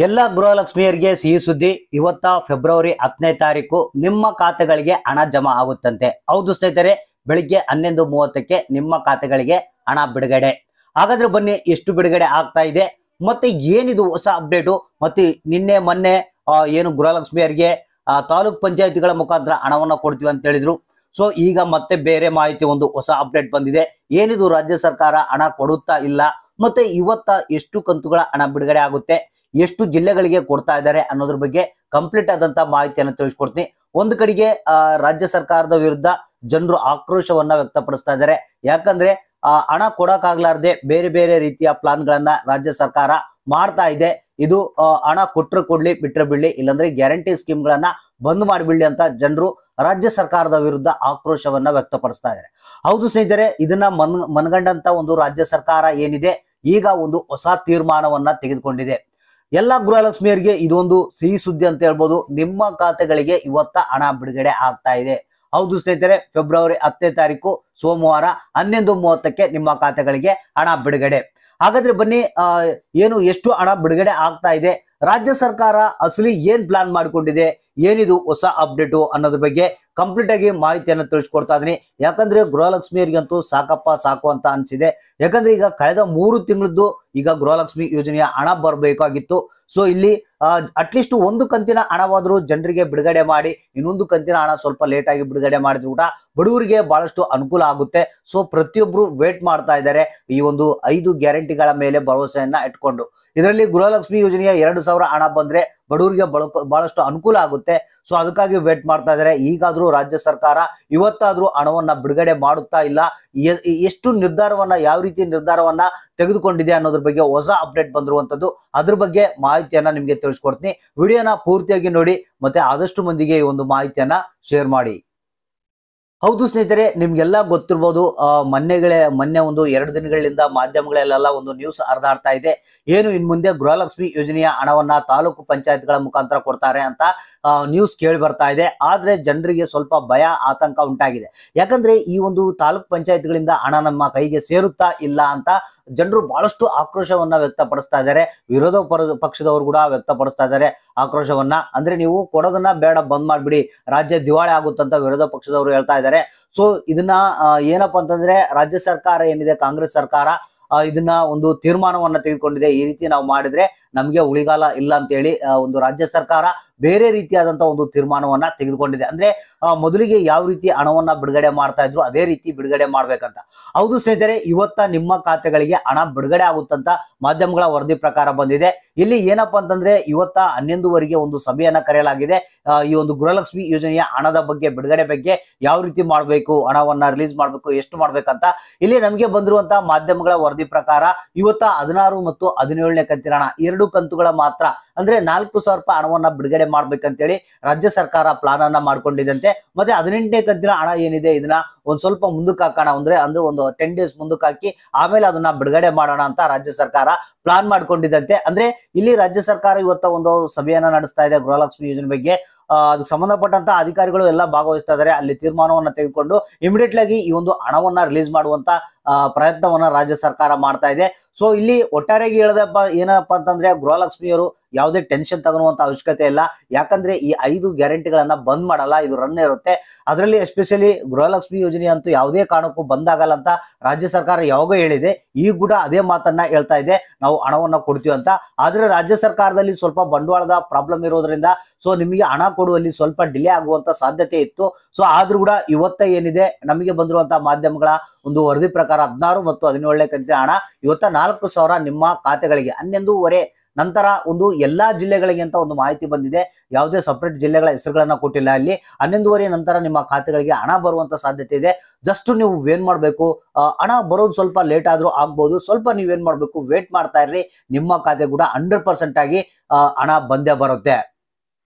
ಎಲ್ಲ ಗೃಹಲಕ್ಷ್ಮಿಯರಿಗೆ ಸಿಹಿ ಸುದ್ದಿ. ಇವತ್ತ ಫೆಬ್ರವರಿ 10ನೇ ತಾರೀಕು ನಿಮ್ಮ ಖಾತೆಗಳಿಗೆ ಹಣ ಜಮಾ ಆಗುತ್ತಂತೆ. ಹೌದು ಸ್ನೇಹಿತರೆ, ಬೆಳಿಗ್ಗೆ 11:30ಕ್ಕೆ ನಿಮ್ಮ ಖಾತೆಗಳಿಗೆ ಹಣ ಬಿಡುಗಡೆ. ಹಾಗಾದ್ರೆ ಬನ್ನಿ, ಎಷ್ಟು ಬಿಡುಗಡೆ ಆಗ್ತಾ ಇದೆ ಮತ್ತೆ ಏನಿದು ಹೊಸ ಅಪ್ಡೇಟು. ಮತ್ತೆ ನಿನ್ನೆ ಮೊನ್ನೆ ಏನು ಗೃಹಲಕ್ಷ್ಮಿಯರಿಗೆ ತಾಲೂಕ್ ಪಂಚಾಯತಿಗಳ ಮುಖಾಂತರ ಹಣವನ್ನ ಕೊಡ್ತೀವಿ ಅಂತ ಹೇಳಿದ್ರು. ಸೊ ಈಗ ಮತ್ತೆ ಬೇರೆ ಮಾಹಿತಿ, ಒಂದು ಹೊಸ ಅಪ್ಡೇಟ್ ಬಂದಿದೆ. ಏನಿದು ರಾಜ್ಯ ಸರ್ಕಾರ ಹಣ ಕೊಡುತ್ತಾ ಇಲ್ಲ, ಮತ್ತೆ ಇವತ್ತ ಎಷ್ಟು ಕಂತುಗಳ ಹಣ ಬಿಡುಗಡೆ ಆಗುತ್ತೆ, ಎಷ್ಟು ಜಿಲ್ಲೆಗಳಿಗೆ ಕೊಡ್ತಾ ಇದ್ದಾರೆ ಅನ್ನೋದ್ರ ಬಗ್ಗೆ ಕಂಪ್ಲೀಟ್ ಆದಂತ ಮಾಹಿತಿಯನ್ನು ತಿಳಿಸ್ಕೊಡ್ತೀನಿ. ಒಂದು ಕಡೆಗೆ ರಾಜ್ಯ ಸರ್ಕಾರದ ವಿರುದ್ಧ ಜನರು ಆಕ್ರೋಶವನ್ನ ವ್ಯಕ್ತಪಡಿಸ್ತಾ ಇದ್ದಾರೆ. ಯಾಕಂದ್ರೆ ಹಣ ಕೊಡಕ್ಕಾಗ್ಲಾರ್ದೆ ಬೇರೆ ಬೇರೆ ರೀತಿಯ ಪ್ಲಾನ್ ಗಳನ್ನ ರಾಜ್ಯ ಸರ್ಕಾರ ಮಾಡ್ತಾ ಇದೆ. ಇದು ಹಣ ಕೊಟ್ರೆ ಕೊಡ್ಲಿ, ಬಿಟ್ರೆ ಬಿಡ್ಲಿ, ಇಲ್ಲಾಂದ್ರೆ ಗ್ಯಾರಂಟಿ ಸ್ಕೀಮ್ ಗಳನ್ನ ಬಂದ್ ಮಾಡಿಬಿಡ್ಲಿ ಅಂತ ಜನರು ರಾಜ್ಯ ಸರ್ಕಾರದ ವಿರುದ್ಧ ಆಕ್ರೋಶವನ್ನ ವ್ಯಕ್ತಪಡಿಸ್ತಾ ಇದ್ದಾರೆ. ಹೌದು ಸ್ನೇಹಿತರೆ, ಇದನ್ನ ಮನಗಂಡಂತ ಒಂದು ರಾಜ್ಯ ಸರ್ಕಾರ ಏನಿದೆ, ಈಗ ಒಂದು ಹೊಸ ತೀರ್ಮಾನವನ್ನ ತೆಗೆದುಕೊಂಡಿದೆ. ಎಲ್ಲ ಗೃಹಲಕ್ಷ್ಮಿಯರಿಗೆ ಇದೊಂದು ಸಿಹಿ ಸುದ್ದಿ ಅಂತ ಹೇಳ್ಬೋದು. ನಿಮ್ಮ ಖಾತೆಗಳಿಗೆ ಇವತ್ತ ಹಣ ಬಿಡುಗಡೆ ಆಗ್ತಾ ಇದೆ. ಹೌದು ಸ್ನೇಹಿತರೆ, ಫೆಬ್ರವರಿ 10ನೇ ತಾರೀಕು ಸೋಮವಾರ 11:30ಕ್ಕೆ ನಿಮ್ಮ ಖಾತೆಗಳಿಗೆ ಹಣ ಬಿಡುಗಡೆ. ಹಾಗಾದ್ರೆ ಬನ್ನಿ, ಏನು ಎಷ್ಟು ಹಣ ಬಿಡುಗಡೆ ಆಗ್ತಾ ಇದೆ, ರಾಜ್ಯ ಸರ್ಕಾರ ಅಸಲಿ ಏನ್ ಪ್ಲಾನ್ ಮಾಡ್ಕೊಂಡಿದೆ, ಏನಿದು ಹೊಸ ಅಪ್ಡೇಟು ಅನ್ನೋದ್ರ ಬಗ್ಗೆ ಕಂಪ್ಲೀಟ್ ಆಗಿ ಮಾಹಿತಿಯನ್ನು ತಿಳಿಸ್ಕೊಡ್ತಾ ಇದೀನಿ. ಯಾಕಂದ್ರೆ ಗೃಹಲಕ್ಷ್ಮಿಯರಿಗಂತೂ ಸಾಕಪ್ಪ ಸಾಕು ಅಂತ ಅನ್ಸಿದೆ. ಯಾಕಂದ್ರೆ ಈಗ ಕಳೆದ 3 ತಿಂಗಳದ್ದು ಈಗ ಗೃಹಲಕ್ಷ್ಮಿ ಯೋಜನೆಯ ಹಣ ಬರಬೇಕಾಗಿತ್ತು. ಸೊ ಇಲ್ಲಿ ಅಟ್ಲೀಸ್ಟ್ ಒಂದು ಕಂತಿನ ಹಣವಾದ್ರೂ ಜನರಿಗೆ ಬಿಡುಗಡೆ ಮಾಡಿ, ಇನ್ನೊಂದು ಕಂತಿನ ಹಣ ಸ್ವಲ್ಪ ಲೇಟ್ ಆಗಿ ಬಿಡುಗಡೆ ಮಾಡಿದ್ರು ಕೂಡ ಬಡವರಿಗೆ ಬಹಳಷ್ಟು ಅನುಕೂಲ ಆಗುತ್ತೆ. ಸೊ ಪ್ರತಿಯೊಬ್ರು ವೇಟ್ ಮಾಡ್ತಾ ಇದ್ದಾರೆ ಈ ಒಂದು 5 ಗ್ಯಾರಂಟಿಗಳ ಮೇಲೆ ಭರವಸೆಯನ್ನ ಇಟ್ಕೊಂಡು. ಇದರಲ್ಲಿ ಗೃಹಲಕ್ಷ್ಮಿ ಯೋಜನೆಯ 2,000 ಹಣ ಬಂದ್ರೆ ಬಡವರಿಗೆ ಬಹಳಷ್ಟು ಅನುಕೂಲ ಆಗುತ್ತೆ. ಸೊ ಅದಕ್ಕಾಗಿ ವೇಟ್ ಮಾಡ್ತಾ ಇದ್ದಾರೆ. ಈಗಾದ್ರೂ ರಾಜ್ಯ ಸರ್ಕಾರ ಇವತ್ತಾದ್ರೂ ಹಣವನ್ನ ಬಿಡುಗಡೆ ಮಾಡುತ್ತಾ ಇಲ್ಲ, ಎಷ್ಟು ನಿರ್ಧಾರವನ್ನ, ಯಾವ ರೀತಿ ನಿರ್ಧಾರವನ್ನ ತೆಗೆದುಕೊಂಡಿದೆ ಅನ್ನೋದ್ರ ಬಗ್ಗೆ ಹೊಸ ಅಪ್ಡೇಟ್ ಬಂದಿರುವಂತದ್ದು. ಅದ್ರ ಬಗ್ಗೆ ಮಾಹಿತಿಯನ್ನ ನಿಮ್ಗೆ ತಿಳಿಸ್ಕೊಡ್ತೀನಿ. ವಿಡಿಯೋನ ಪೂರ್ತಿಯಾಗಿ ನೋಡಿ, ಮತ್ತೆ ಆದಷ್ಟು ಮಂದಿಗೆ ಈ ಒಂದು ಮಾಹಿತಿಯನ್ನ ಶೇರ್ ಮಾಡಿ. ಹೌದು ಸ್ನೇಹಿತರೆ, ನಿಮ್ಗೆಲ್ಲ ಗೊತ್ತಿರ್ಬೋದು, ಮೊನ್ನೆ ಒಂದು 2 ದಿನಗಳಿಂದ ಮಾಧ್ಯಮಗಳಲ್ಲೆಲ್ಲ ಒಂದು ನ್ಯೂಸ್ ಹರಿದಾಡ್ತಾ ಇದೆ. ಏನು ಇನ್ ಮುಂದೆ ಗೃಹಲಕ್ಷ್ಮಿ ಯೋಜನೆಯ ಹಣವನ್ನ ತಾಲೂಕು ಪಂಚಾಯತ್ಗಳ ಮುಖಾಂತರ ಕೊಡ್ತಾರೆ ಅಂತ ನ್ಯೂಸ್ ಕೇಳಿ ಬರ್ತಾ ಇದೆ. ಆದ್ರೆ ಜನರಿಗೆ ಸ್ವಲ್ಪ ಭಯ, ಆತಂಕ ಉಂಟಾಗಿದೆ. ಯಾಕಂದ್ರೆ ಈ ಒಂದು ತಾಲೂಕ್ ಪಂಚಾಯತ್ಗಳಿಂದ ಹಣ ನಮ್ಮ ಕೈಗೆ ಸೇರುತ್ತಾ ಇಲ್ಲ ಅಂತ ಜನರು ಬಹಳಷ್ಟು ಆಕ್ರೋಶವನ್ನ ವ್ಯಕ್ತಪಡಿಸ್ತಾ ಇದ್ದಾರೆ. ವಿರೋಧ ಪಕ್ಷದವರು ಕೂಡ ವ್ಯಕ್ತಪಡಿಸ್ತಾ ಇದ್ದಾರೆ ಆಕ್ರೋಶವನ್ನ. ಅಂದ್ರೆ ನೀವು ಕೊಡೋದನ್ನ ಬೇಡ, ಬಂದ್ ಮಾಡ್ಬಿಡಿ, ರಾಜ್ಯ ದಿವಾಳಿ ಆಗುತ್ತಂತ ವಿರೋಧ ಪಕ್ಷದವರು ಹೇಳ್ತಾ ಇದ್ದಾರೆ. ಸೊ ಇದನ್ನ ಏನಪ್ಪಾ ಅಂತಂದ್ರೆ, ರಾಜ್ಯ ಸರ್ಕಾರ ಏನಿದೆ, ಕಾಂಗ್ರೆಸ್ ಸರ್ಕಾರ ಇದನ್ನ ಒಂದು ತೀರ್ಮಾನವನ್ನ ತೆಗೆದುಕೊಂಡಿದೆ. ಈ ರೀತಿ ನಾವು ಮಾಡಿದ್ರೆ ನಮಗೆ ಉಳಿಗಾಲ ಇಲ್ಲ ಅಂತ ಹೇಳಿ ಒಂದು ರಾಜ್ಯ ಸರ್ಕಾರ ಬೇರೆ ರೀತಿಯಾದಂತಹ ಒಂದು ತೀರ್ಮಾನವನ್ನ ತೆಗೆದುಕೊಂಡಿದೆ. ಅಂದ್ರೆ ಮೊದಲಿಗೆ ಯಾವ ರೀತಿ ಹಣವನ್ನ ಬಿಡುಗಡೆ ಮಾಡ್ತಾ ಇದ್ರು ಅದೇ ರೀತಿ ಬಿಡುಗಡೆ ಮಾಡ್ಬೇಕಂತ. ಹೌದು ಸ್ನೇಹಿತರೆ, ಇವತ್ತ ನಿಮ್ಮ ಖಾತೆಗಳಿಗೆ ಹಣ ಬಿಡುಗಡೆ ಆಗುತ್ತಂತ ಮಾಧ್ಯಮಗಳ ವರದಿ ಪ್ರಕಾರ ಬಂದಿದೆ. ಇಲ್ಲಿ ಏನಪ್ಪಾ ಅಂತಂದ್ರೆ, ಇವತ್ತ 11:00ವರೆಗೆ ಒಂದು ಸಭೆಯನ್ನ ಕರೆಯಲಾಗಿದೆ. ಈ ಒಂದು ಗೃಹಲಕ್ಷ್ಮಿ ಯೋಜನೆಯ ಹಣದ ಬಗ್ಗೆ, ಬಿಡುಗಡೆ ಬಗ್ಗೆ ಯಾವ ರೀತಿ ಮಾಡ್ಬೇಕು, ಹಣವನ್ನ ರಿಲೀಸ್ ಮಾಡ್ಬೇಕು, ಎಷ್ಟು ಮಾಡ್ಬೇಕಂತ ಇಲ್ಲಿ ನಮಗೆ ಬಂದಿರುವಂತಹ ಮಾಧ್ಯಮಗಳ ವರದಿ ಪ್ರಕಾರ ಇವತ್ತ 16 ಮತ್ತು 17ನೇ ಕಂತಿನ ಹಣ, 2 ಕಂತುಗಳ ಮಾತ್ರ, ಅಂದ್ರೆ 4,000 ರೂಪಾಯಿ ಹಣವನ್ನ ಬಿಡುಗಡೆ ಮಾಡ್ಬೇಕಂತೇಳಿ ರಾಜ್ಯ ಸರ್ಕಾರ ಪ್ಲಾನ್ ಅನ್ನ ಮಾಡ್ಕೊಂಡಿದಂತೆ. ಮತ್ತೆ 18ನೇ ಕಂತಿನ ಹಣ ಏನಿದೆ, ಇದನ್ನ ಒಂದ್ ಸ್ವಲ್ಪ ಮುಂದಕ್ಕೆ ಹಾಕೋಣ, ಅಂದ್ರೆ ಒಂದು 10 ಡೇಸ್ ಮುಂದಕ್ಕೆ ಹಾಕಿ ಆಮೇಲೆ ಅದನ್ನ ಬಿಡುಗಡೆ ಮಾಡೋಣ ಅಂತ ರಾಜ್ಯ ಸರ್ಕಾರ ಪ್ಲಾನ್ ಮಾಡ್ಕೊಂಡಿದಂತೆ. ಅಂದ್ರೆ ಇಲ್ಲಿ ರಾಜ್ಯ ಸರ್ಕಾರ ಇವತ್ತ ಒಂದು ಸಭೆಯನ್ನ ನಡೆಸ್ತಾ ಇದೆ ಗೃಹಲಕ್ಷ್ಮಿ ಯೋಜನೆ ಬಗ್ಗೆ. ಅದಕ್ಕೆ ಸಂಬಂಧಪಟ್ಟಂತ ಅಧಿಕಾರಿಗಳು ಎಲ್ಲ ಭಾಗವಹಿಸ್ತಾ ಇದ್ದಾರೆ. ಅಲ್ಲಿ ತೀರ್ಮಾನವನ್ನ ತೆಗೆದುಕೊಂಡು ಇಮಿಡಿಯೇಟ್ಲಿ ಆಗಿ ಈ ಒಂದು ಹಣವನ್ನ ರಿಲೀಸ್ ಮಾಡುವಂತ ಪ್ರಯತ್ನವನ್ನ ರಾಜ್ಯ ಸರ್ಕಾರ ಮಾಡ್ತಾ ಇದೆ. ಸೊ ಇಲ್ಲಿ ಒಟ್ಟಾರೆಯಾಗಿ ಹೇಳದಪ್ಪ ಏನಪ್ಪಾ ಅಂತಂದ್ರೆ, ಗೃಹಲಕ್ಷ್ಮಿಯರು ಯಾವುದೇ ಟೆನ್ಷನ್ ತಗೊಳ್ಳುವಂತ ಅವಶ್ಯಕತೆ ಇಲ್ಲ. ಯಾಕಂದ್ರೆ ಈ 5 ಗ್ಯಾರಂಟಿಗಳನ್ನ ಬಂದ್ ಮಾಡಲ್ಲ, ಇದು ರನ್ ಇರುತ್ತೆ. ಅದರಲ್ಲಿ ಎಸ್ಪೆಷಲಿ ಗೃಹಲಕ್ಷ್ಮಿ ಯೋಜನೆ ಅಂತೂ ಯಾವುದೇ ಕಾರಣಕ್ಕೂ ಬಂದಾಗಲ್ಲ ಅಂತ ರಾಜ್ಯ ಸರ್ಕಾರ ಯಾವಾಗ ಹೇಳಿದೆ, ಈಗ ಕೂಡ ಅದೇ ಮಾತನ್ನ ಹೇಳ್ತಾ ಇದೆ, ನಾವು ಹಣವನ್ನ ಕೊಡ್ತೀವಿ ಅಂತ. ಆದ್ರೆ ರಾಜ್ಯ ಸರ್ಕಾರದಲ್ಲಿ ಸ್ವಲ್ಪ ಬಂಡವಾಳದ ಪ್ರಾಬ್ಲಮ್ ಇರೋದ್ರಿಂದ ಸೊ ನಿಮಗೆ ಹಣ ಕೊಡುವಲ್ಲಿ ಸ್ವಲ್ಪ ಡಿಲೇ ಆಗುವಂತ ಸಾಧ್ಯತೆ ಇತ್ತು. ಸೊ ಆದ್ರೂ ಕೂಡ ಇವತ್ತ ಏನಿದೆ, ನಮಗೆ ಬಂದಿರುವಂತಹ ಮಾಧ್ಯಮಗಳ ಒಂದು ವರದಿ ಪ್ರಕಾರ 16 ಮತ್ತು 17ನೇ ಕಂತಿನ ಹಣ ಇವತ್ತ 4,000 ನಿಮ್ಮ ಖಾತೆಗಳಿಗೆ 11:30 ನಂತರ ಒಂದು ಎಲ್ಲಾ ಜಿಲ್ಲೆಗಳಿಗೆ ಅಂತ ಒಂದು ಮಾಹಿತಿ ಬಂದಿದೆ. ಯಾವುದೇ ಸಪರೇಟ್ ಜಿಲ್ಲೆಗಳ ಹೆಸರುಗಳನ್ನ ಕೊಟ್ಟಿಲ್ಲ. ಅಲ್ಲಿ 11:30 ನಂತರ ನಿಮ್ಮ ಖಾತೆಗಳಿಗೆ ಹಣ ಬರುವಂತ ಸಾಧ್ಯತೆ ಇದೆ. ಜಸ್ಟ್ ನೀವು ಏನ್ ಮಾಡ್ಬೇಕು, ಹಣ ಬರೋದು ಸ್ವಲ್ಪ ಲೇಟ್ ಆದ್ರೂ ಆಗ್ಬಹುದು, ಸ್ವಲ್ಪ ನೀವೇನ್ ಮಾಡ್ಬೇಕು, ವೇಟ್ ಮಾಡ್ತಾ ಇರ್ರಿ. ನಿಮ್ಮ ಖಾತೆ ಕೂಡ 100% ಆಗಿ ಹಣ ಬಂದೇ ಬರುತ್ತೆ.